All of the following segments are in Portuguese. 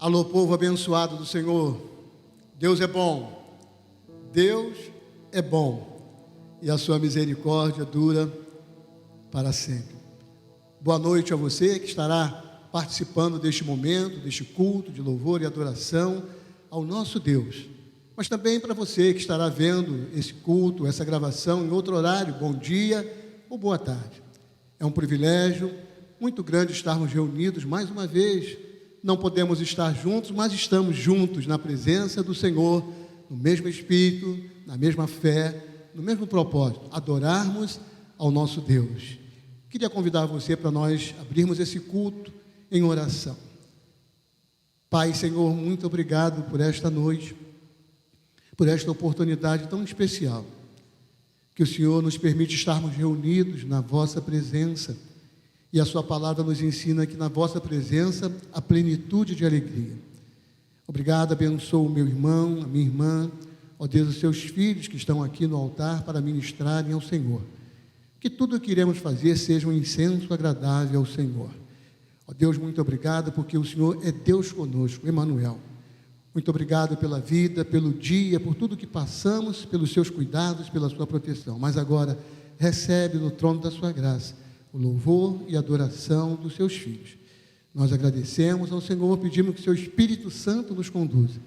Alô, povo abençoado do Senhor. Deus é bom. Deus é bom. E a sua misericórdia dura para sempre. Boa noite a você que estará participando deste momento, deste culto de louvor e adoração ao nosso Deus. Mas também para você que estará vendo esse culto, essa gravação em outro horário, bom dia ou boa tarde. É um privilégio muito grande estarmos reunidos mais uma vez. Não podemos estar juntos, mas estamos juntos na presença do Senhor, no mesmo Espírito, na mesma fé, no mesmo propósito, adorarmos ao nosso Deus. Queria convidar você para nós abrirmos esse culto em oração. Pai, Senhor, muito obrigado por esta noite, por esta oportunidade tão especial, que o Senhor nos permite estarmos reunidos na vossa presença, e a sua palavra nos ensina que na vossa presença há plenitude de alegria. Obrigado, abençoa o meu irmão, a minha irmã, ó Deus, os seus filhos que estão aqui no altar para ministrarem ao Senhor. Que tudo o que iremos fazer seja um incenso agradável ao Senhor. Ó Deus, muito obrigado, porque o Senhor é Deus conosco, Emanuel. Muito obrigado pela vida, pelo dia, por tudo que passamos, pelos seus cuidados, pela sua proteção. Mas agora, recebe no trono da sua graça o louvor e a adoração dos seus filhos. Nós agradecemos ao Senhor, pedimos que o seu Espírito Santo nos conduza.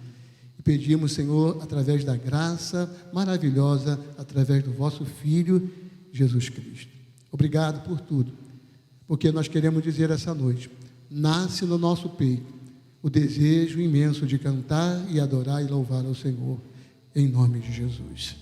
E pedimos, Senhor, através da graça maravilhosa, através do vosso Filho, Jesus Cristo. Obrigado por tudo, porque nós queremos dizer essa noite, nasce no nosso peito o desejo imenso de cantar e adorar e louvar ao Senhor, em nome de Jesus.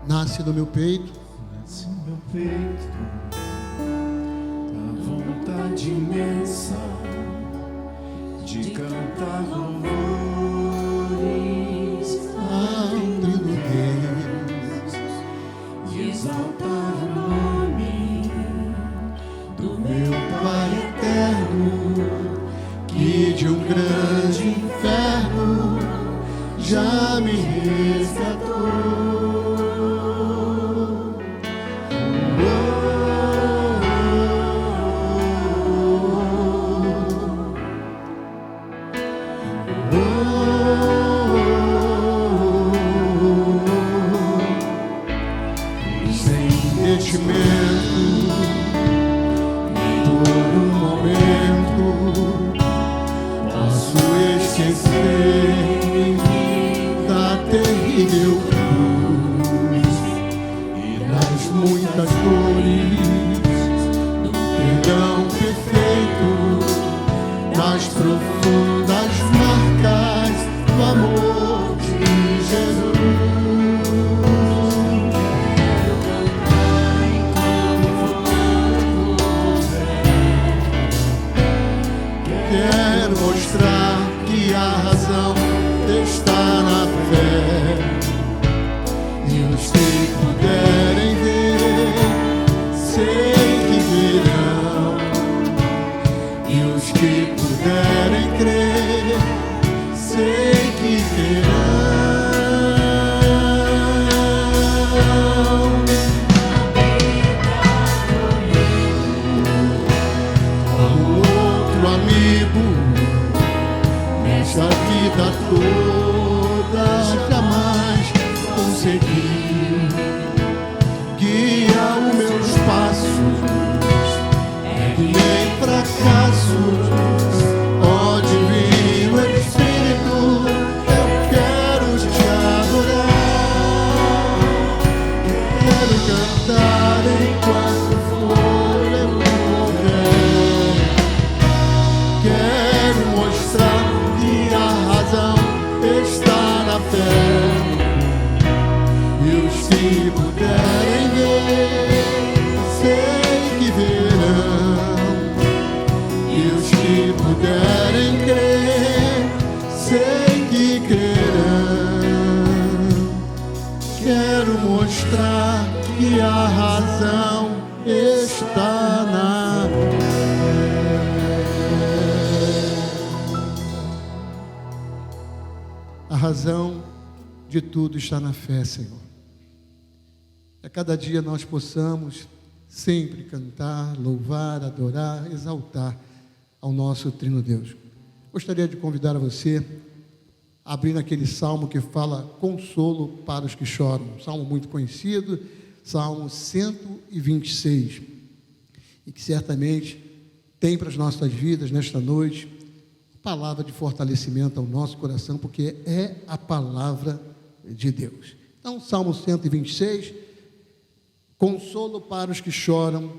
Nasce no meu peito, a vontade imensa de cantar louvores ao Trino Deus, e exaltar o nome do meu Pai eterno, que de um grande inferno já me resgatou. quero mostrar que a razão está na A razão de tudo está na fé, Senhor. A cada dia nós possamos sempre cantar, louvar, adorar, exaltar ao nosso Trino Deus. Gostaria de convidar a você a abrir naquele salmo que fala consolo para os que choram. Um salmo muito conhecido, Salmo 126. E que certamente tem para as nossas vidas nesta noite palavra de fortalecimento ao nosso coração, porque é a palavra de Deus. Então, Salmo 126, consolo para os que choram,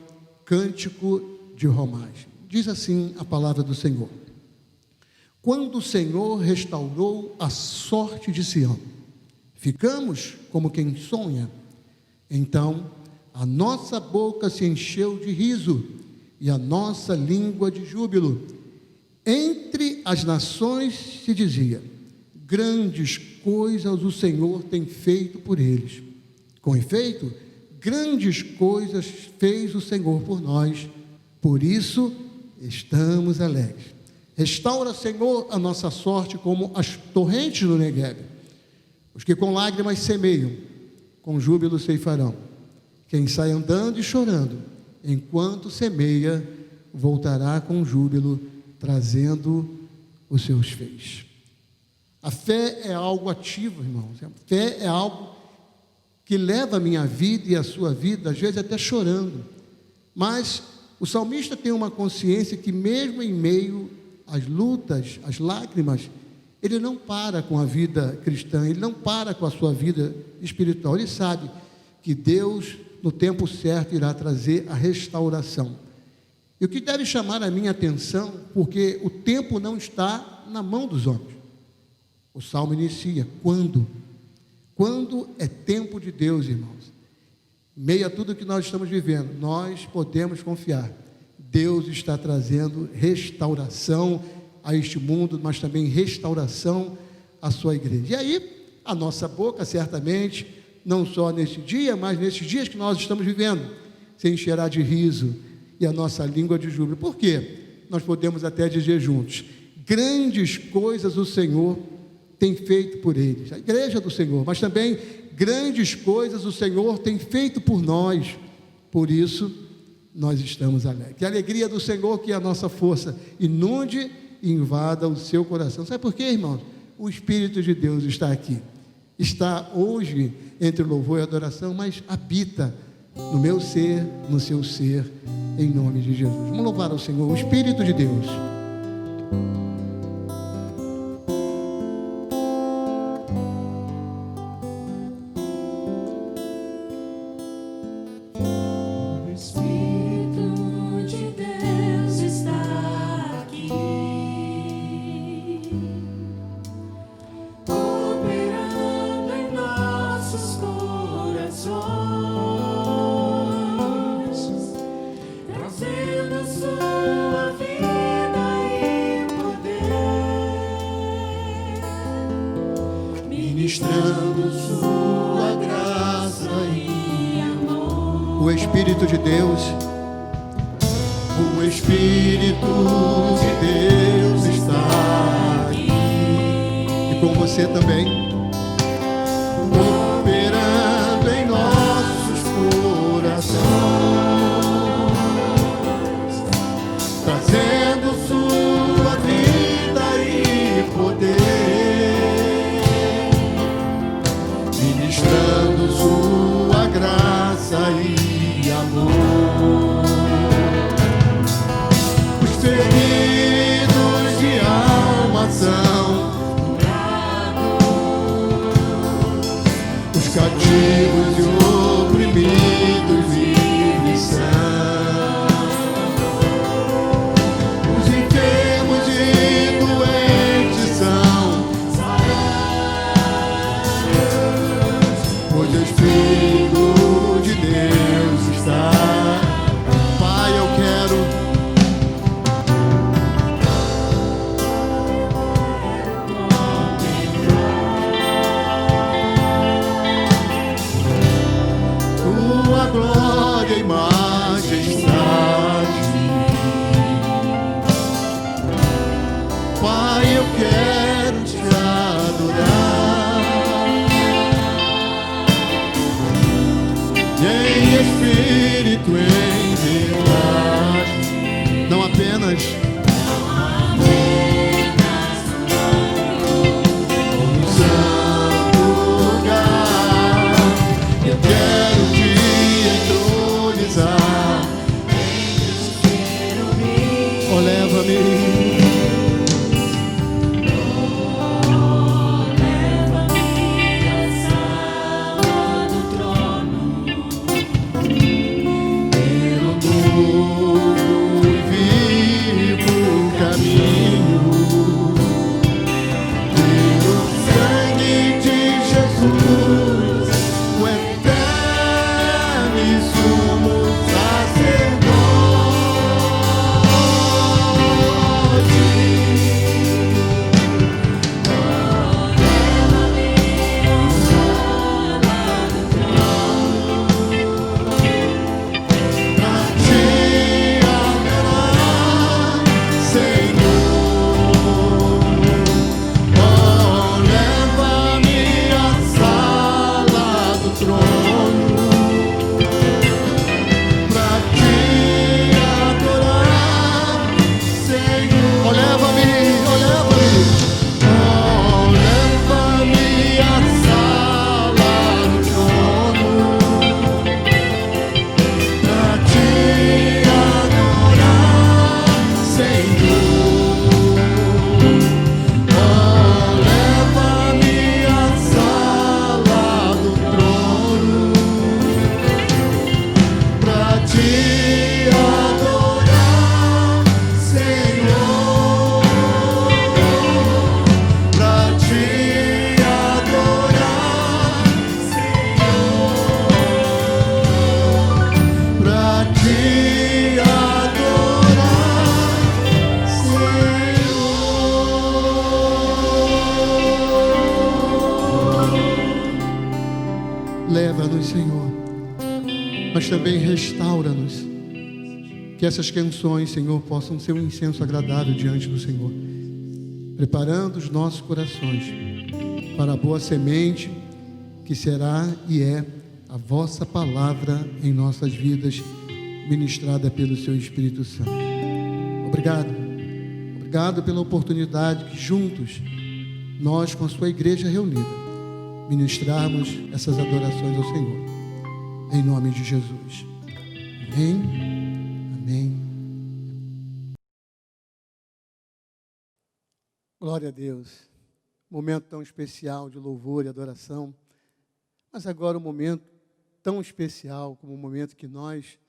cântico de romagem. Diz assim a palavra do Senhor: quando o Senhor restaurou a sorte de Sião, ficamos como quem sonha. Então, a nossa boca se encheu de riso e a nossa língua de júbilo. Entre as nações se dizia: grandes coisas o Senhor tem feito por eles. Com efeito, grandes coisas fez o Senhor por nós, por isso estamos alegres. Restaura, Senhor, a nossa sorte como as torrentes do Negueb. Os que com lágrimas semeiam, com júbilo ceifarão. Quem sai andando e chorando, enquanto semeia, voltará com júbilo, trazendo os seus feixes. A fé é algo ativo, irmãos. A fé é algo que leva a minha vida e a sua vida, às vezes até chorando. Mas o salmista tem uma consciência que mesmo em meio às lutas, às lágrimas, ele não para com a vida cristã, ele não para com a sua vida espiritual. Ele sabe que Deus, no tempo certo, irá trazer a restauração. E o que deve chamar a minha atenção, porque o tempo não está na mão dos homens. O salmo inicia: quando? Quando é tempo de Deus, irmãos. Em meio a tudo que nós estamos vivendo, nós podemos confiar. Deus está trazendo restauração a este mundo, mas também restauração à sua igreja. E aí, a nossa boca, certamente, não só neste dia, mas nesses dias que nós estamos vivendo, se encherá de riso e a nossa língua de júbilo. Por quê? Nós podemos até dizer juntos: grandes coisas o Senhor tem feito por eles, a igreja do Senhor, mas também grandes coisas o Senhor tem feito por nós, por isso nós estamos alegres. Que a alegria do Senhor, que é a nossa força, inunde e invada o seu coração. Sabe por quê, irmãos? O Espírito de Deus está aqui, está hoje entre louvor e adoração, mas habita no meu ser, no seu ser, em nome de Jesus. Vamos louvar ao Senhor, o Espírito de Deus. Ministrando sua graça e amor. O Espírito de Deus, o Espírito de Deus está aqui, e com você também, operando em nossos corações, trazendo sua vida e poder, ministrando sua graça e amor. Os feridos de alma são curados e em espírito, em verdade. Não apenas no santo lugar, eu quero te entronizar. oh, leva-me. Leva-nos, Senhor, mas também restaura-nos. Que essas canções, Senhor, possam ser um incenso agradável diante do Senhor, preparando os nossos corações para a boa semente que será e é a vossa palavra em nossas vidas, ministrada pelo seu Espírito Santo. Obrigado. Obrigado pela oportunidade que juntos, nós com a sua igreja reunida, ministrarmos essas adorações ao Senhor, em nome de Jesus. Amém, amém. Glória a Deus. Momento tão especial de louvor e adoração, mas agora um momento tão especial como o momento que nós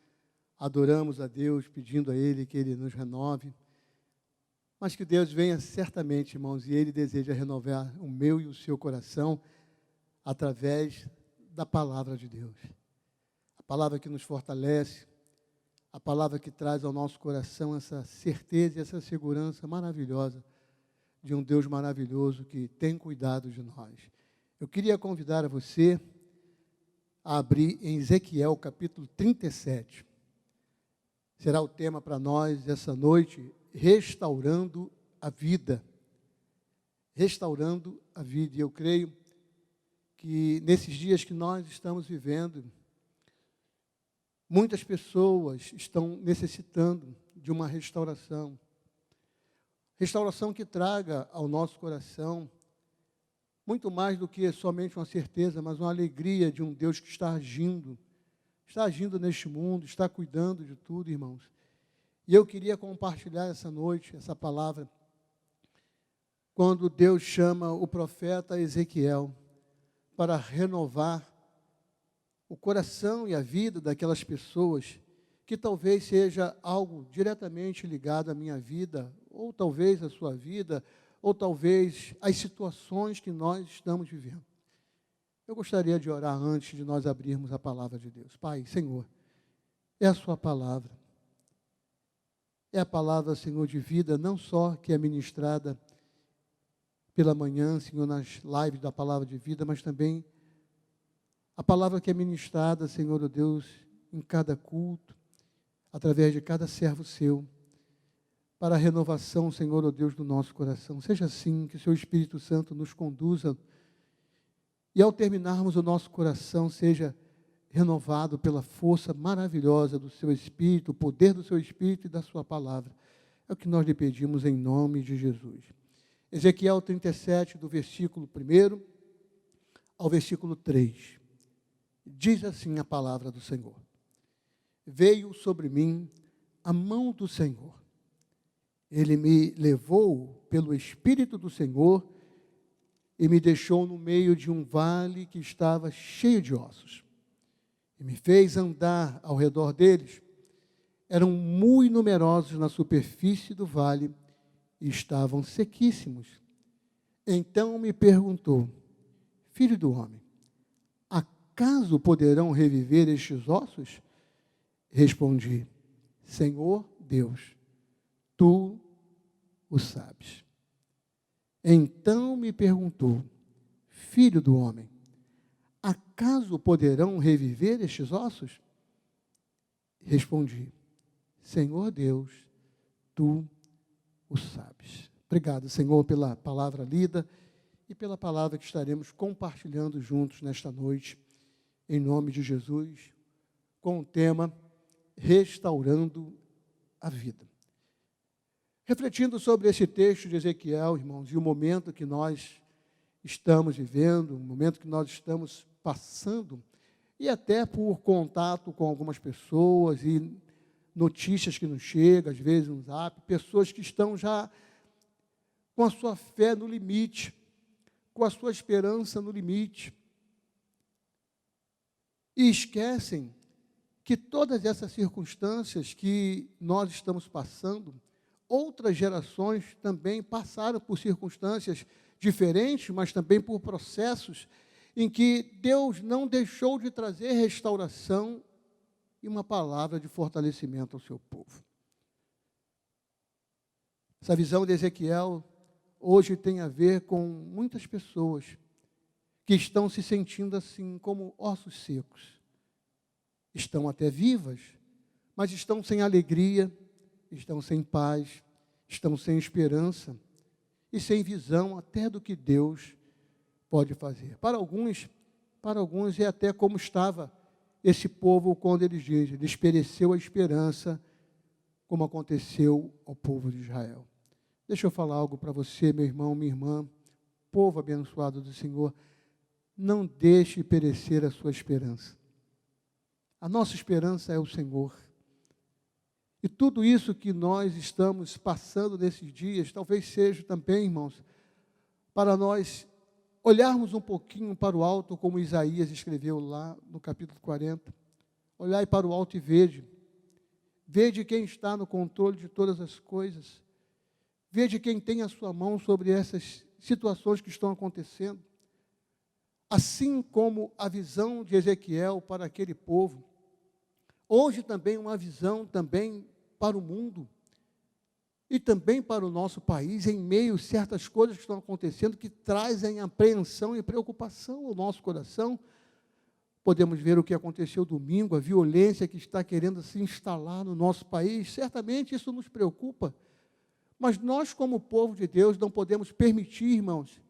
adoramos a Deus, pedindo a Ele que Ele nos renove, mas que Deus venha certamente, irmãos, e Ele deseja renovar o meu e o seu coração através da palavra de Deus. A palavra que nos fortalece, a palavra que traz ao nosso coração essa certeza e essa segurança maravilhosa de um Deus maravilhoso que tem cuidado de nós. Eu queria convidar a você a abrir em Ezequiel capítulo 37. Será o tema para nós essa noite, restaurando a vida. Restaurando a vida. E eu creio que nesses dias que nós estamos vivendo, muitas pessoas estão necessitando de uma restauração. Restauração que traga ao nosso coração muito mais do que somente uma certeza, mas uma alegria de um Deus que está agindo neste mundo, está cuidando de tudo, irmãos. E eu queria compartilhar essa noite, essa palavra, quando Deus chama o profeta Ezequiel para renovar o coração e a vida daquelas pessoas que talvez seja algo diretamente ligado à minha vida, ou talvez à sua vida, ou talvez às situações que nós estamos vivendo. Eu gostaria de orar antes de nós abrirmos a palavra de Deus. Pai, Senhor, é a sua palavra. É a palavra, Senhor, de vida, não só que é ministrada pela manhã, Senhor, nas lives da palavra de vida, mas também a palavra que é ministrada, Senhor, oh Deus, em cada culto, através de cada servo seu, para a renovação, Senhor, oh Deus, do nosso coração. Seja assim, que o seu Espírito Santo nos conduza e ao terminarmos o nosso coração seja renovado pela força maravilhosa do seu Espírito, o poder do seu Espírito e da sua palavra. É o que nós lhe pedimos em nome de Jesus. Ezequiel 37, do versículo 1 ao versículo 3. Diz assim a palavra do Senhor: Veio sobre mim a mão do Senhor. Ele me levou pelo Espírito do Senhor e me deixou no meio de um vale que estava cheio de ossos. E me fez andar ao redor deles. Eram muito numerosos na superfície do vale e estavam sequíssimos. Então me perguntou: Filho do homem, acaso poderão reviver estes ossos? Respondi: Senhor Deus, tu o sabes. Então me perguntou: Filho do homem, acaso poderão reviver estes ossos? Respondi: Senhor Deus, tu o sabes. Obrigado, Senhor, pela palavra lida e pela palavra que estaremos compartilhando juntos nesta noite, em nome de Jesus, com o tema Restaurando a Vida. Refletindo sobre esse texto de Ezequiel, irmãos, e o momento que nós estamos vivendo, o momento que nós estamos passando, e até por contato com algumas pessoas e notícias que nos chegam, às vezes no Zap, pessoas que estão já com a sua fé no limite, com a sua esperança no limite, e esquecem que todas essas circunstâncias que nós estamos passando, outras gerações também passaram por circunstâncias diferentes, mas também por processos em que Deus não deixou de trazer restauração e uma palavra de fortalecimento ao seu povo. Essa visão de Ezequiel hoje tem a ver com muitas pessoas que estão se sentindo assim como ossos secos. Estão até vivas, mas estão sem alegria, estão sem paz, estão sem esperança e sem visão até do que Deus pode fazer. Para alguns é até como estava esse povo quando eles dizem: despereceu a esperança, como aconteceu ao povo de Israel. Deixa eu falar algo para você, meu irmão, minha irmã, povo abençoado do Senhor. Não deixe perecer a sua esperança. A nossa esperança é o Senhor. E tudo isso que nós estamos passando nesses dias, talvez seja também, irmãos, para nós olharmos um pouquinho para o alto, como Isaías escreveu lá no capítulo 40. Olhai para o alto e vede. Vede quem está no controle de todas as coisas. Vede quem tem a sua mão sobre essas situações que estão acontecendo. Assim como a visão de Ezequiel para aquele povo, hoje também uma visão também para o mundo e também para o nosso país, em meio a certas coisas que estão acontecendo que trazem apreensão e preocupação ao nosso coração. Podemos ver o que aconteceu domingo, a violência que está querendo se instalar no nosso país. Certamente isso nos preocupa, mas nós, como povo de Deus, não podemos permitir, irmãos,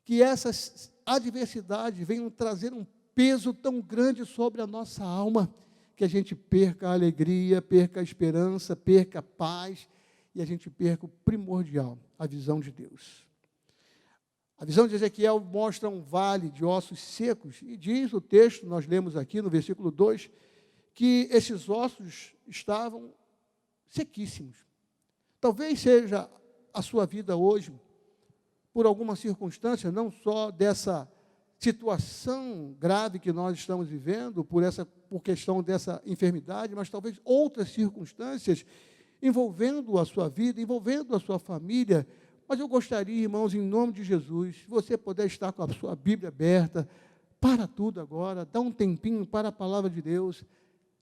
que essas adversidades venham trazer um peso tão grande sobre a nossa alma, que a gente perca a alegria, perca a esperança, perca a paz, e a gente perca o primordial, a visão de Deus. A visão de Ezequiel mostra um vale de ossos secos, e diz o texto, nós lemos aqui no versículo 2, que esses ossos estavam sequíssimos. Talvez seja a sua vida hoje, por alguma circunstância, não só dessa situação grave que nós estamos vivendo, por questão dessa enfermidade, mas talvez outras circunstâncias envolvendo a sua vida, envolvendo a sua família. Mas eu gostaria, irmãos, em nome de Jesus, se você puder estar com a sua Bíblia aberta, para tudo agora, dá um tempinho para a palavra de Deus,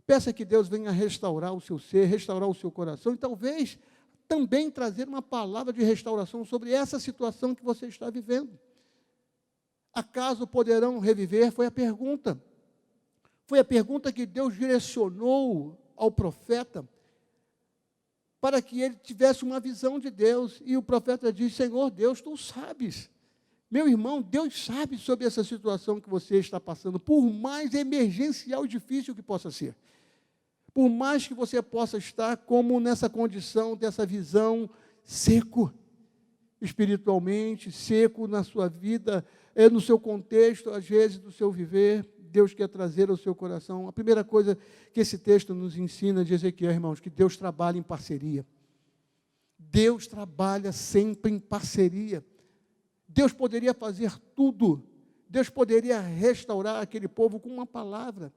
peça que Deus venha restaurar o seu ser, restaurar o seu coração, e talvez também trazer uma palavra de restauração sobre essa situação que você está vivendo. Acaso poderão reviver? Foi a pergunta. Foi a pergunta que Deus direcionou ao profeta, para que ele tivesse uma visão de Deus. E o profeta diz: Senhor Deus, tu sabes. Meu irmão, Deus sabe sobre essa situação que você está passando, por mais emergencial e difícil que possa ser. Por mais que você possa estar como nessa condição, dessa visão, seco espiritualmente, seco na sua vida, no seu contexto, às vezes, do seu viver, Deus quer trazer ao seu coração. A primeira coisa que esse texto nos ensina de Ezequiel, irmãos, que Deus trabalha em parceria. Deus trabalha sempre em parceria. Deus poderia fazer tudo. Deus poderia restaurar aquele povo com uma palavra.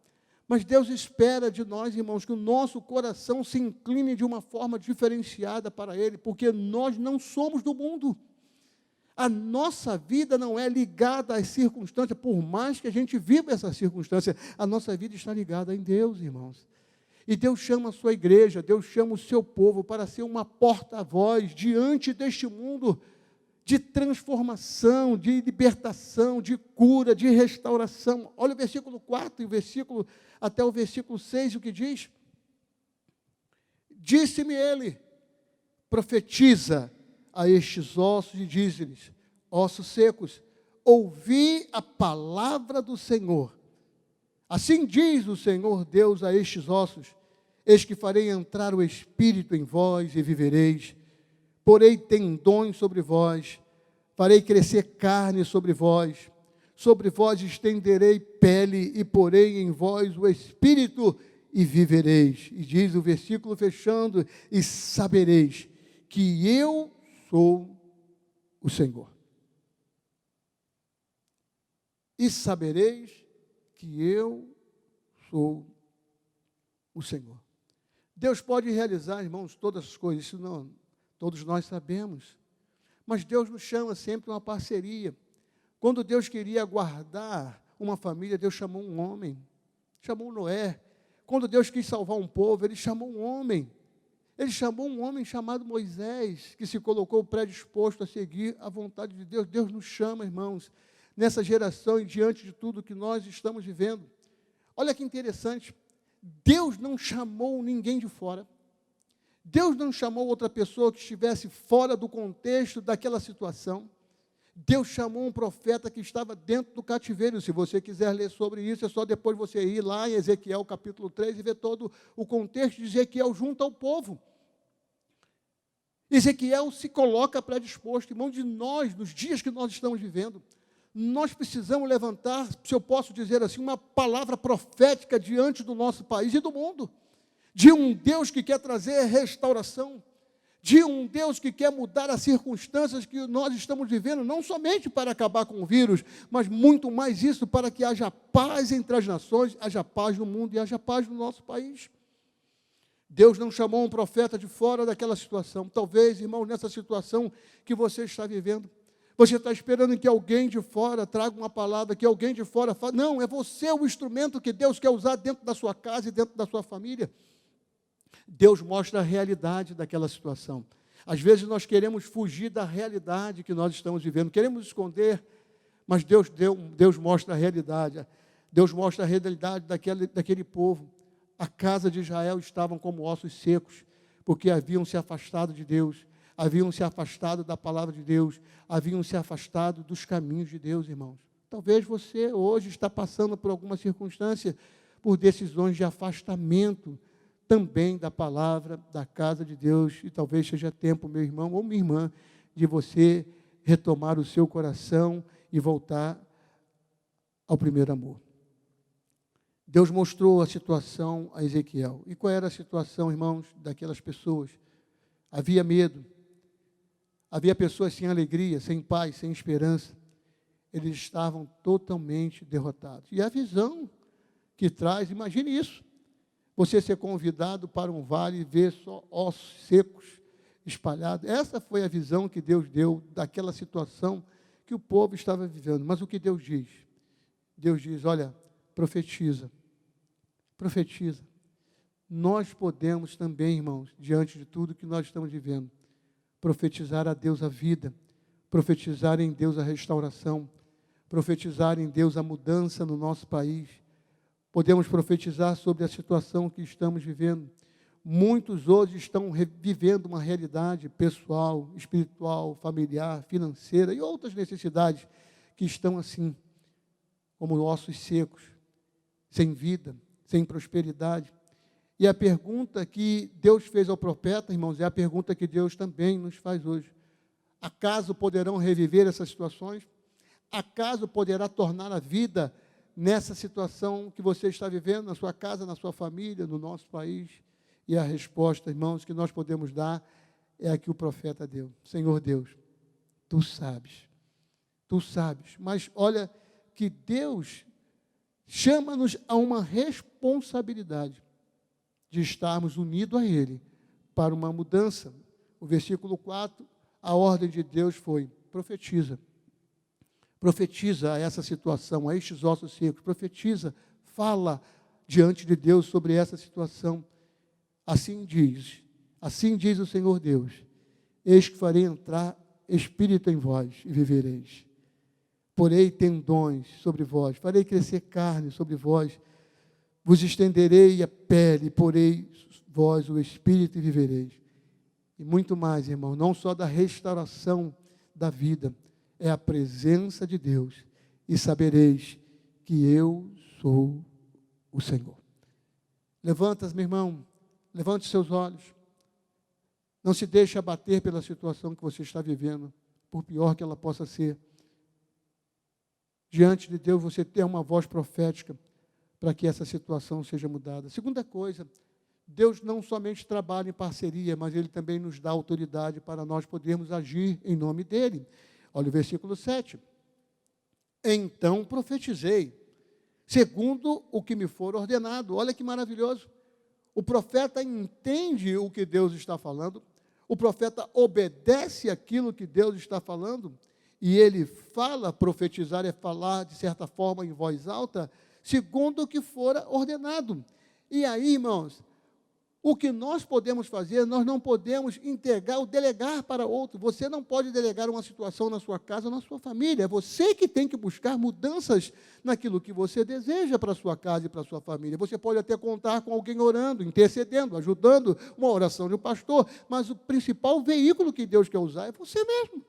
Mas Deus espera de nós, irmãos, que o nosso coração se incline de uma forma diferenciada para Ele, porque nós não somos do mundo. A nossa vida não é ligada às circunstâncias, por mais que a gente viva essa circunstância, a nossa vida está ligada em Deus, irmãos. E Deus chama a sua igreja, Deus chama o seu povo para ser uma porta-voz diante deste mundo de transformação, de libertação, de cura, de restauração. Olha o versículo 4 e até o versículo 6, o que diz? Disse-me ele, profetiza a estes ossos e diz-lhes, ossos secos, ouvi a palavra do Senhor. Assim diz o Senhor Deus a estes ossos, eis que farei entrar o Espírito em vós e vivereis. Porei tendões sobre vós, farei crescer carne sobre vós estenderei pele e porei em vós o Espírito e vivereis. E diz o versículo fechando, e sabereis que eu sou o Senhor. E sabereis que eu sou o Senhor. Deus pode realizar, irmãos, todas as coisas, isso não, todos nós sabemos. Mas Deus nos chama sempre a uma parceria. Quando Deus queria guardar uma família, Deus chamou um homem, chamou Noé. Quando Deus quis salvar um povo, Ele chamou um homem. Ele chamou um homem chamado Moisés, que se colocou predisposto a seguir a vontade de Deus. Deus nos chama, irmãos, nessa geração e diante de tudo que nós estamos vivendo. Olha que interessante, Deus não chamou ninguém de fora. Deus não chamou outra pessoa que estivesse fora do contexto daquela situação. Deus chamou um profeta que estava dentro do cativeiro. Se você quiser ler sobre isso, é só depois você ir lá em Ezequiel capítulo 3 e ver todo o contexto de Ezequiel junto ao povo. Ezequiel se coloca predisposto, irmão, de nós, nos dias que nós estamos vivendo. Nós precisamos levantar, se eu posso dizer assim, uma palavra profética diante do nosso país e do mundo. De um Deus que quer trazer restauração, de um Deus que quer mudar as circunstâncias que nós estamos vivendo, não somente para acabar com o vírus, mas muito mais isso, para que haja paz entre as nações, haja paz no mundo e haja paz no nosso país. Deus não chamou um profeta de fora daquela situação. Talvez, irmão, nessa situação que você está vivendo, você está esperando que alguém de fora traga uma palavra, que alguém de fora fale. Não, é você o instrumento que Deus quer usar dentro da sua casa e dentro da sua família. Deus mostra a realidade daquela situação. Às vezes nós queremos fugir da realidade que nós estamos vivendo, queremos esconder, mas Deus mostra a realidade. Deus mostra a realidade daquele povo. A casa de Israel estavam como ossos secos, porque haviam se afastado de Deus, haviam se afastado da palavra de Deus, haviam se afastado dos caminhos de Deus, irmãos. Talvez você hoje está passando por alguma circunstância, por decisões de afastamento também da palavra, da casa de Deus, e talvez seja tempo, meu irmão ou minha irmã, de você retomar o seu coração e voltar ao primeiro amor. Deus mostrou a situação a Ezequiel. E qual era a situação, irmãos, daquelas pessoas? Havia medo, havia pessoas sem alegria, sem paz, sem esperança. Eles estavam totalmente derrotados. E a visão que traz, imagine isso, você ser convidado para um vale e ver só ossos secos espalhados. Essa foi a visão que Deus deu daquela situação que o povo estava vivendo. Mas o que Deus diz? Deus diz, olha, profetiza. Profetiza. Nós podemos também, irmãos, diante de tudo que nós estamos vivendo, profetizar a Deus a vida, profetizar em Deus a restauração, profetizar em Deus a mudança no nosso país. Podemos profetizar sobre a situação que estamos vivendo. Muitos hoje estão vivendo uma realidade pessoal, espiritual, familiar, financeira e outras necessidades que estão assim, como ossos secos, sem vida, sem prosperidade. E a pergunta que Deus fez ao profeta, irmãos, é a pergunta que Deus também nos faz hoje. Acaso poderão reviver essas situações? Acaso poderá tornar a vida nessa situação que você está vivendo, na sua casa, na sua família, no nosso país? E a resposta, irmãos, que nós podemos dar é a que o profeta deu. Senhor Deus, Tu sabes, mas olha que Deus chama-nos a uma responsabilidade de estarmos unidos a Ele para uma mudança. O versículo 4, a ordem de Deus foi: profetiza a essa situação, a estes ossos secos, profetiza, fala diante de Deus sobre essa situação. Assim diz o Senhor Deus: eis que farei entrar espírito em vós e vivereis. Porei tendões sobre vós, farei crescer carne sobre vós, vos estenderei a pele, porei vós o espírito e vivereis. E muito mais, irmão, não só da restauração da vida, é a presença de Deus, e sabereis que eu sou o Senhor. Levanta-se, meu irmão, levante seus olhos. Não se deixe abater pela situação que você está vivendo, por pior que ela possa ser. Diante de Deus, você tem uma voz profética para que essa situação seja mudada. Segunda coisa, Deus não somente trabalha em parceria, mas Ele também nos dá autoridade para nós podermos agir em nome dEle. Olha o versículo 7. Então profetizei, segundo o que me for ordenado. Olha que maravilhoso. O profeta entende o que Deus está falando, o profeta obedece aquilo que Deus está falando, e ele fala, profetizar é falar, de certa forma, em voz alta, segundo o que fora ordenado. E aí, irmãos, o que nós podemos fazer, nós não podemos entregar ou delegar para outro. Você não pode delegar uma situação na sua casa ou na sua família. É você que tem que buscar mudanças naquilo que você deseja para a sua casa e para a sua família. Você pode até contar com alguém orando, intercedendo, ajudando, uma oração de um pastor, mas o principal veículo que Deus quer usar é você mesmo.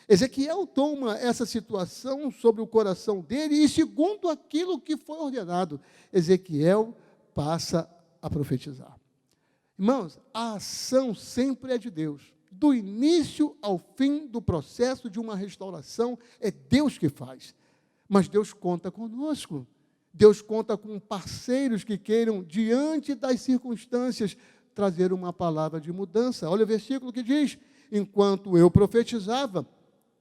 Ezequiel toma essa situação sobre o coração dele e, segundo aquilo que foi ordenado, Ezequiel passa a profetizar. Irmãos, a ação sempre é de Deus. Do início ao fim do processo de uma restauração, é Deus que faz. Mas Deus conta conosco. Deus conta com parceiros que queiram, diante das circunstâncias, trazer uma palavra de mudança. Olha o versículo que diz: enquanto eu profetizava,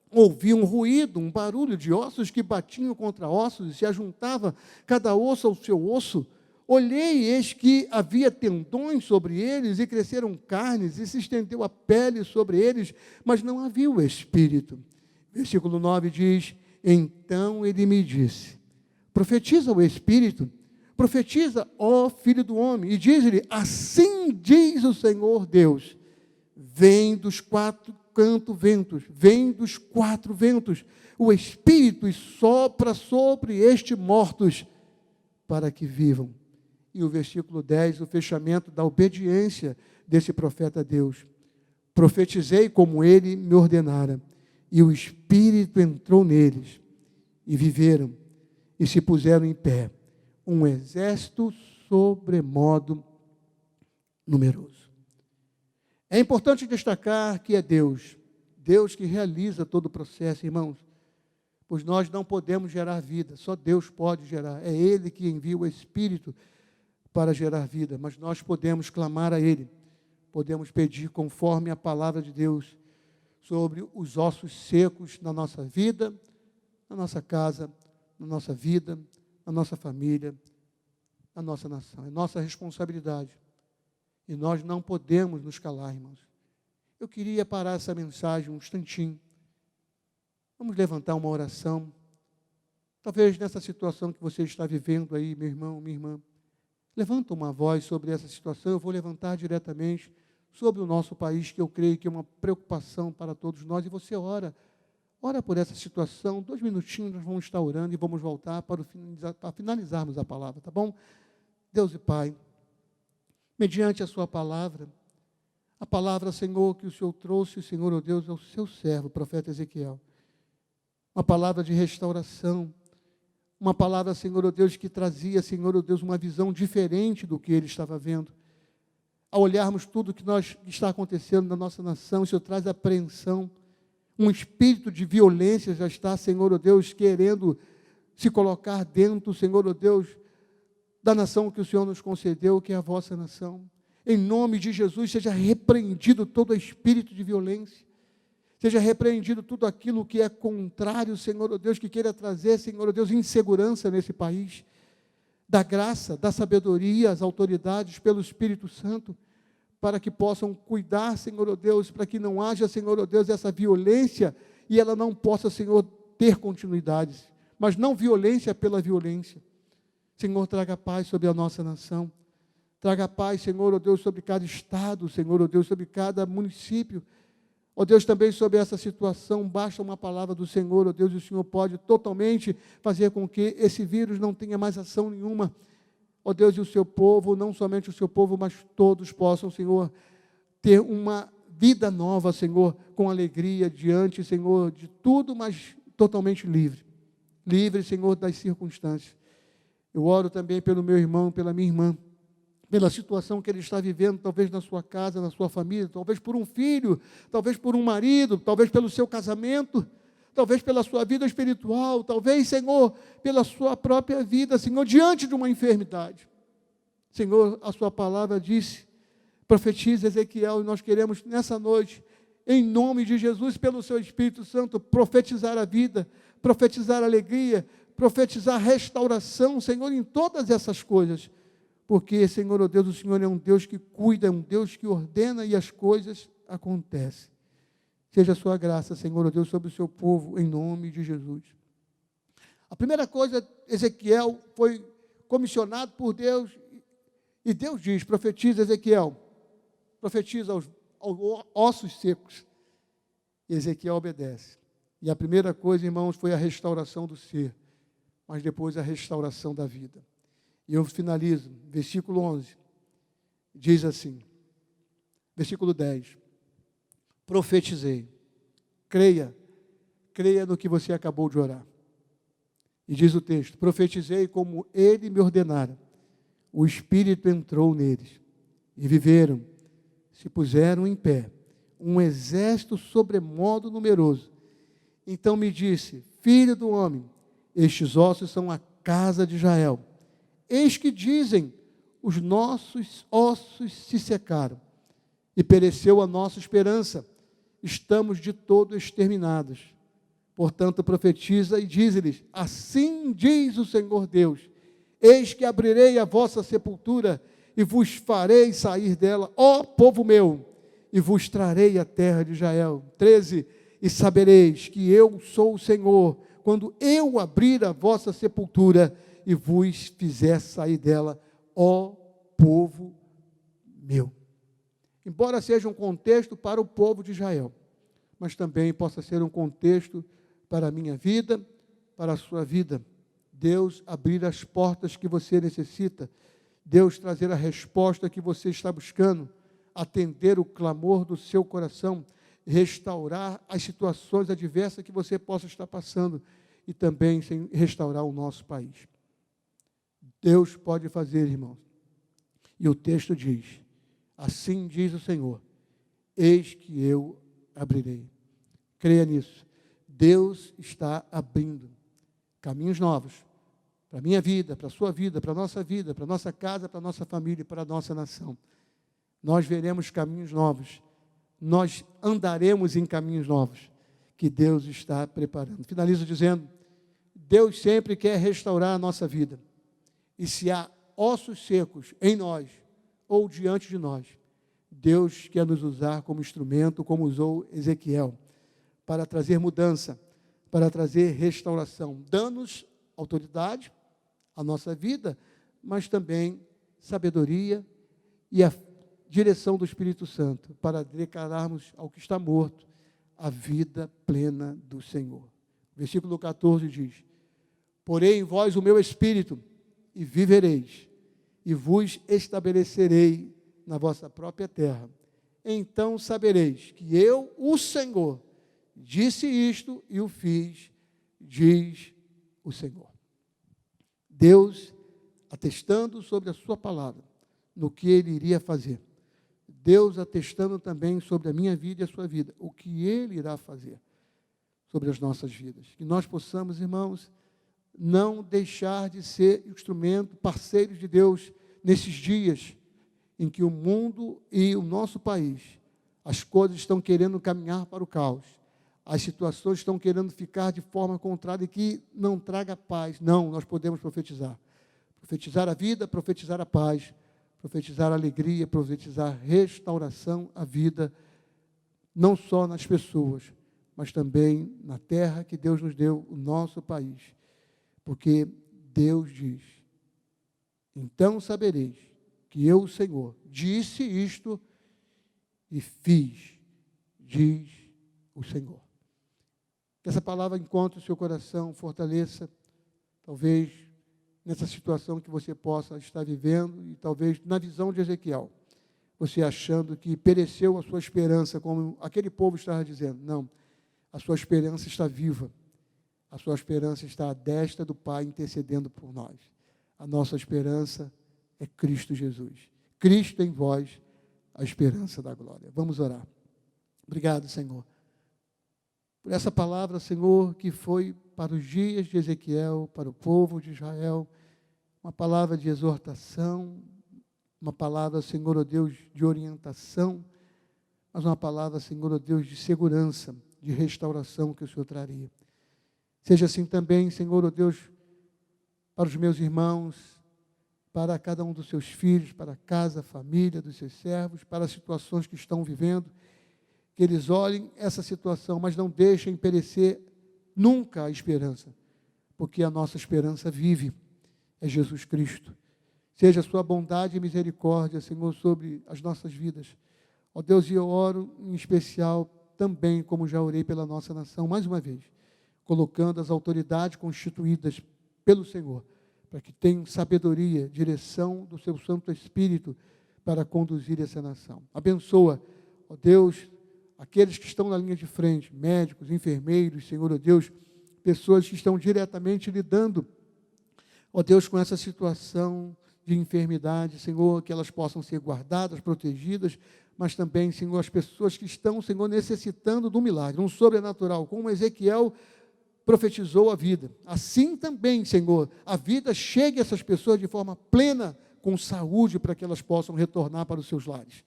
ouvi um ruído, um barulho de ossos que batiam contra ossos e se ajuntava cada osso ao seu osso. Olhei, eis que havia tendões sobre eles, e cresceram carnes, e se estendeu a pele sobre eles, mas não havia o espírito. Versículo 9 diz: então ele me disse: profetiza o espírito, profetiza, ó filho do homem, e diz-lhe: assim diz o Senhor Deus, vem dos quatro ventos, o espírito, e sopra sobre estes mortos, para que vivam. E o versículo 10, o fechamento da obediência desse profeta a Deus. Profetizei como ele me ordenara, e o Espírito entrou neles, e viveram, e se puseram em pé, um exército sobremodo numeroso. É importante destacar que é Deus que realiza todo o processo, irmãos, pois nós não podemos gerar vida, só Deus pode gerar, é Ele que envia o Espírito para gerar vida, mas nós podemos clamar a Ele, podemos pedir conforme a palavra de Deus sobre os ossos secos na nossa vida, na nossa casa, na nossa vida, na nossa família, na nossa nação. É nossa responsabilidade e nós não podemos nos calar, irmãos. Eu queria parar essa mensagem um instantinho. Vamos levantar uma oração. Talvez nessa situação que você está vivendo aí, meu irmão, minha irmã, levanta uma voz sobre essa situação. Eu vou levantar diretamente sobre o nosso país, que eu creio que é uma preocupação para todos nós. E você ora por essa situação. 2 minutinhos nós vamos estar orando e vamos voltar para finalizarmos a palavra, tá bom? Deus e Pai, mediante a sua palavra, a palavra, Senhor, que o Senhor trouxe, Senhor, ó Deus, ao seu servo, o profeta Ezequiel. uma palavra de restauração, uma palavra, Senhor, ó Deus, que trazia, Senhor, ó Deus, uma visão diferente do que ele estava vendo. Ao olharmos tudo que está acontecendo na nossa nação, isso traz apreensão, um espírito de violência já está, Senhor, ó Deus, querendo se colocar dentro, Senhor, ó Deus, da nação que o Senhor nos concedeu, que é a vossa nação. Em nome de Jesus, seja repreendido todo espírito de violência, seja repreendido tudo aquilo que é contrário, Senhor, ó Deus, que queira trazer, Senhor, ó Deus, insegurança nesse país. Da graça, da sabedoria às autoridades pelo Espírito Santo, para que possam cuidar, Senhor, ó Deus, para que não haja, Senhor, ó Deus, essa violência e ela não possa, Senhor, ter continuidades, mas não violência pela violência. Senhor, traga paz sobre a nossa nação, traga paz, Senhor, ó Deus, sobre cada estado, Senhor, ó Deus, sobre cada município. Ó Deus, também sobre essa situação, basta uma palavra do Senhor, ó Deus, e o Senhor pode totalmente fazer com que esse vírus não tenha mais ação nenhuma. Ó Deus, e o seu povo, não somente o seu povo, mas todos possam, Senhor, ter uma vida nova, Senhor, com alegria diante, Senhor, de tudo, mas totalmente livre. Livre, Senhor, das circunstâncias. Eu oro também pelo meu irmão, pela minha irmã, pela situação que ele está vivendo, talvez na sua casa, na sua família, talvez por um filho, talvez por um marido, talvez pelo seu casamento, talvez pela sua vida espiritual, talvez, Senhor, pela sua própria vida, Senhor, diante de uma enfermidade. Senhor, a sua palavra disse, profetiza Ezequiel, e nós queremos nessa noite, em nome de Jesus, pelo seu Espírito Santo, profetizar a vida, profetizar a alegria, profetizar a restauração, Senhor, em todas essas coisas. Porque, Senhor, ó Deus, o Senhor é um Deus que cuida, é um Deus que ordena e as coisas acontecem. Seja a sua graça, Senhor, ó Deus, sobre o seu povo, em nome de Jesus. A primeira coisa, Ezequiel foi comissionado por Deus, e Deus diz, profetiza Ezequiel, profetiza aos ossos secos. E Ezequiel obedece. E a primeira coisa, irmãos, foi a restauração do ser, mas depois a restauração da vida. E eu finalizo, versículo 11, diz assim, versículo 10, profetizei, creia no que você acabou de orar. E diz o texto, profetizei como ele me ordenara, o Espírito entrou neles, e viveram, se puseram em pé, um exército sobremodo numeroso. Então me disse, filho do homem, estes ossos são a casa de Israel. Eis que dizem, os nossos ossos se secaram, e pereceu a nossa esperança, estamos de todo exterminados. Portanto, profetiza e diz-lhes, assim diz o Senhor Deus, eis que abrirei a vossa sepultura, e vos farei sair dela, ó povo meu, e vos trarei a terra de Israel. 13, e sabereis que eu sou o Senhor, quando eu abrir a vossa sepultura, e vos fizer sair dela, ó povo meu. Embora seja um contexto para o povo de Israel, mas também possa ser um contexto para a minha vida, para a sua vida. Deus abrir as portas que você necessita, Deus trazer a resposta que você está buscando, atender o clamor do seu coração, restaurar as situações adversas que você possa estar passando e também restaurar o nosso país. Deus pode fazer, irmãos. E o texto diz, assim diz o Senhor, eis que eu abrirei. Creia nisso. Deus está abrindo caminhos novos para a minha vida, para a sua vida, para a nossa casa, para a nossa família, para a nossa nação. Nós veremos caminhos novos, nós andaremos em caminhos novos que Deus está preparando. Finalizo dizendo, Deus sempre quer restaurar a nossa vida. E se há ossos secos em nós ou diante de nós, Deus quer nos usar como instrumento, como usou Ezequiel, para trazer mudança, para trazer restauração, dando-nos autoridade à nossa vida, mas também sabedoria e a direção do Espírito Santo, para declararmos ao que está morto a vida plena do Senhor. Versículo 14 diz, porém em vós o meu Espírito, e vivereis, e vos estabelecerei na vossa própria terra. Então sabereis que eu, o Senhor, disse isto e o fiz, diz o Senhor. Deus atestando sobre a sua palavra, no que Ele iria fazer. Deus atestando também sobre a minha vida e a sua vida, o que Ele irá fazer sobre as nossas vidas. Que nós possamos, irmãos, não deixar de ser instrumento, parceiros de Deus, nesses dias em que o mundo e o nosso país, as coisas estão querendo caminhar para o caos, as situações estão querendo ficar de forma contrária e que não traga paz. Não, nós podemos profetizar. Profetizar a vida, profetizar a paz, profetizar a alegria, profetizar a restauração à vida, não só nas pessoas, mas também na terra que Deus nos deu, o nosso país. Porque Deus diz: então sabereis que eu, o Senhor, disse isto e fiz, diz o Senhor. Que essa palavra encontre o seu coração, fortaleça, talvez nessa situação que você possa estar vivendo, e talvez na visão de Ezequiel, você achando que pereceu a sua esperança, como aquele povo estava dizendo. Não, a sua esperança está viva, a sua esperança está à destra do Pai, intercedendo por nós. A nossa esperança é Cristo Jesus. Cristo em vós, a esperança da glória. Vamos orar. Obrigado, Senhor, por essa palavra, Senhor, que foi para os dias de Ezequiel, para o povo de Israel, uma palavra de exortação, uma palavra, Senhor, ó Deus, de orientação, mas uma palavra, Senhor, ó Deus, de segurança, de restauração que o Senhor traria. Seja assim também, Senhor, ó Deus, para os meus irmãos, para cada um dos seus filhos, para a casa, a família dos seus servos, para as situações que estão vivendo, que eles olhem essa situação, mas não deixem perecer nunca a esperança, porque a nossa esperança vive, é Jesus Cristo. Seja a sua bondade e misericórdia, Senhor, sobre as nossas vidas. Ó Deus, e eu oro em especial também, como já orei pela nossa nação, mais uma vez, colocando as autoridades constituídas pelo Senhor, para que tenham sabedoria, direção do seu Santo Espírito para conduzir essa nação. Abençoa, ó Deus, aqueles que estão na linha de frente, médicos, enfermeiros, Senhor, ó Deus, pessoas que estão diretamente lidando, ó Deus, com essa situação de enfermidade, Senhor, que elas possam ser guardadas, protegidas, mas também, Senhor, as pessoas que estão, Senhor, necessitando do milagre, um sobrenatural, como Ezequiel profetizou a vida. Assim também, Senhor, a vida chegue a essas pessoas de forma plena, com saúde, para que elas possam retornar para os seus lares.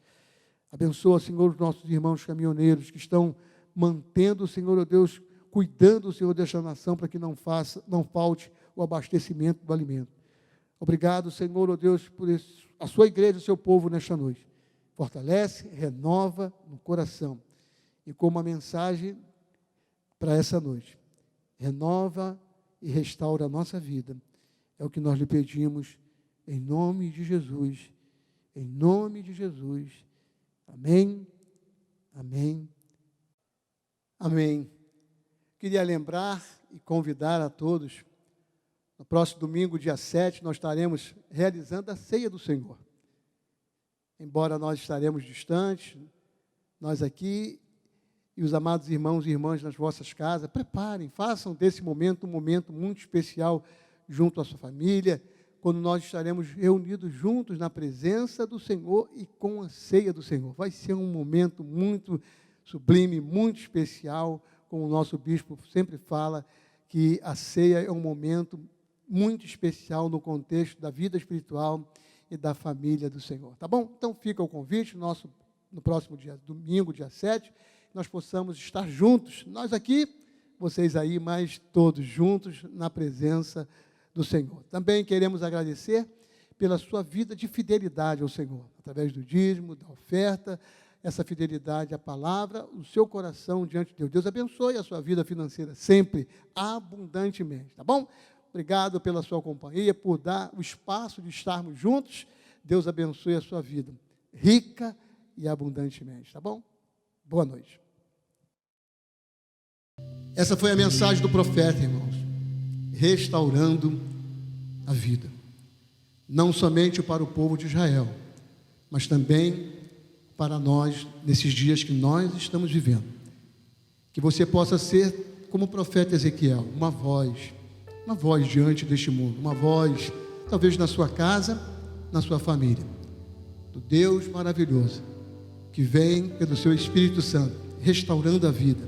Abençoa, Senhor, os nossos irmãos caminhoneiros que estão mantendo, Senhor, ó Deus, cuidando, Senhor, desta nação, para que não falte o abastecimento do alimento. Obrigado, Senhor, ó Deus, por a sua igreja, o seu povo nesta noite. Fortalece, renova no coração. E com uma mensagem para essa noite, renova e restaura a nossa vida. É o que nós lhe pedimos, em nome de Jesus. Em nome de Jesus. Amém, amém, amém. Queria lembrar e convidar a todos, no próximo domingo, dia 7, nós estaremos realizando a ceia do Senhor. Embora nós estaremos distantes, nós aqui e os amados irmãos e irmãs nas vossas casas, preparem, façam desse momento um momento muito especial junto à sua família, quando nós estaremos reunidos juntos na presença do Senhor e com a ceia do Senhor. Vai ser um momento muito sublime, muito especial, como o nosso bispo sempre fala, que a ceia é um momento muito especial no contexto da vida espiritual e da família do Senhor. Tá bom? Então fica o convite, no próximo dia, domingo, dia 7, nós possamos estar juntos, nós aqui, vocês aí, mas todos juntos na presença do Senhor. Também queremos agradecer pela sua vida de fidelidade ao Senhor, através do dízimo, da oferta, essa fidelidade à palavra, o seu coração diante de Deus. Deus abençoe a sua vida financeira sempre, abundantemente, tá bom? Obrigado pela sua companhia, por dar o espaço de estarmos juntos. Deus abençoe a sua vida, rica e abundantemente, tá bom? Boa noite. Essa foi a mensagem do profeta, irmãos, restaurando a vida, não somente para o povo de Israel, mas também para nós, nesses dias que nós estamos vivendo. Que você possa ser como o profeta Ezequiel, uma voz diante deste mundo, uma voz, talvez na sua casa, na sua família, do Deus maravilhoso, que vem pelo seu Espírito Santo, restaurando a vida,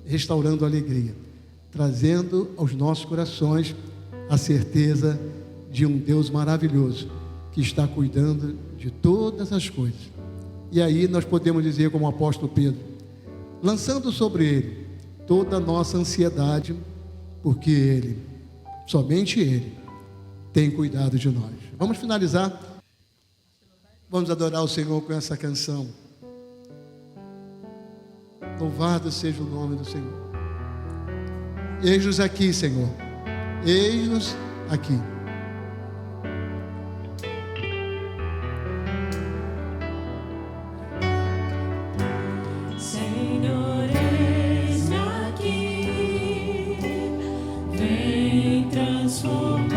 restaurando a alegria, trazendo aos nossos corações a certeza de um Deus maravilhoso, que está cuidando de todas as coisas. E aí nós podemos dizer, como o apóstolo Pedro, lançando sobre Ele toda a nossa ansiedade, porque Ele, somente Ele, tem cuidado de nós. Vamos finalizar. Vamos adorar o Senhor com essa canção. Louvado seja o nome do Senhor. Eis-nos aqui, Senhor. Eis-nos aqui. Senhor, eis-me aqui, vem transformar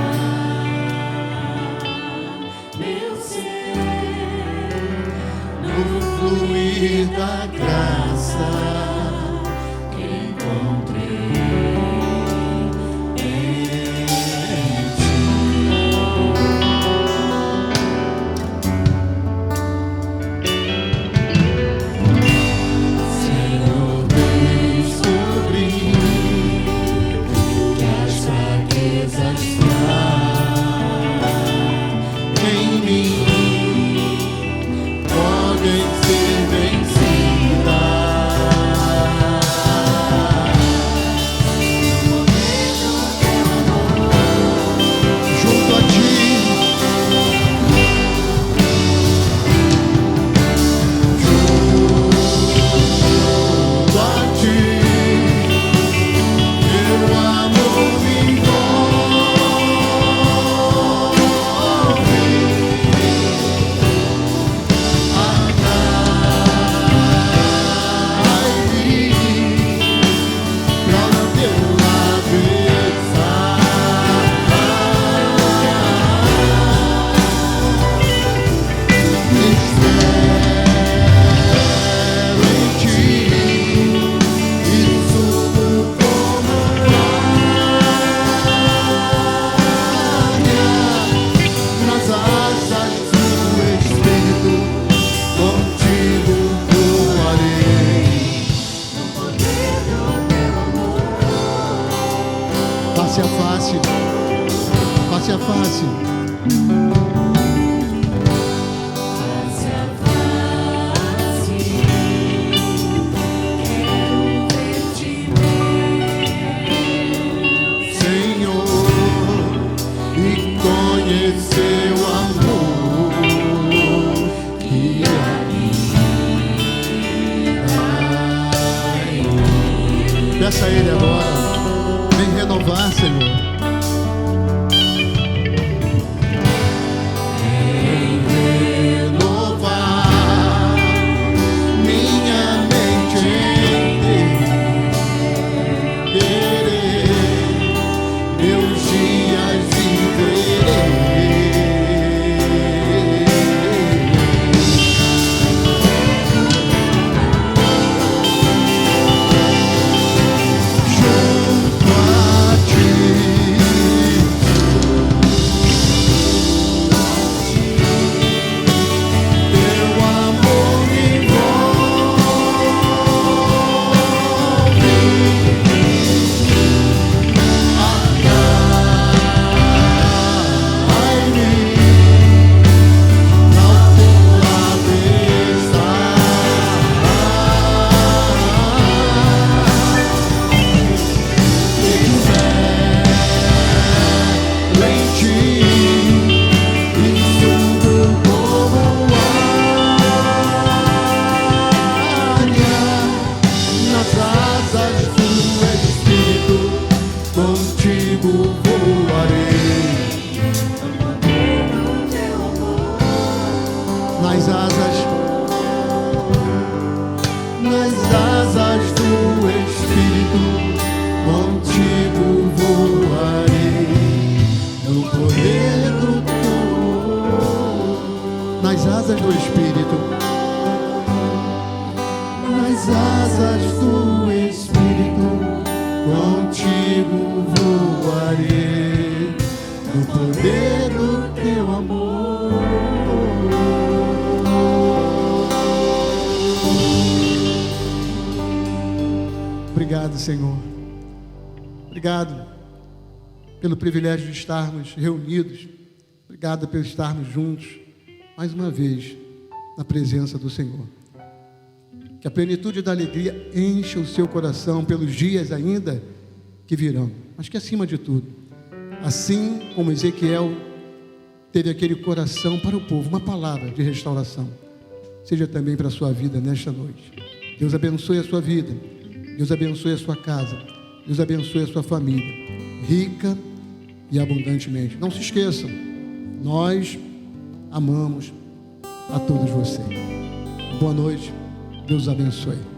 meu ser No fluir da graça que encontrei em ti. Senhor, descobri que as fraquezas em mim podem ser vencidas. Junto a ti, junto a ti, teu amor me envolve. Nas asas do Espírito, contigo voarei. Face a face, face a face. face a face. Quero ver-te, meu Senhor, e conhecer o amor que habita. Peça a Ele agora. Vem renovar, Senhor. Renovar minha mente em querer, meus dias viverei. Junto a ti, teu amor me nas asas do Espírito, contigo voarei. Nas asas, Nas asas do Espírito, contigo voarei. No poder do teu, nas asas do Espírito. nas asas do Espírito, contigo voarei no poder do teu amor. Obrigado, Senhor. Obrigado pelo privilégio de estarmos reunidos. Obrigado por estarmos juntos, mais uma vez, na presença do Senhor. Que a plenitude da alegria encha o seu coração pelos dias ainda que virão. Mas que, acima de tudo, assim como Ezequiel teve aquele coração para o povo, uma palavra de restauração, seja também para a sua vida nesta noite. Deus abençoe a sua vida. Deus abençoe a sua casa. Deus abençoe a sua família, rica e abundantemente. Não se esqueçam, nós amamos a todos vocês. Boa noite, Deus abençoe.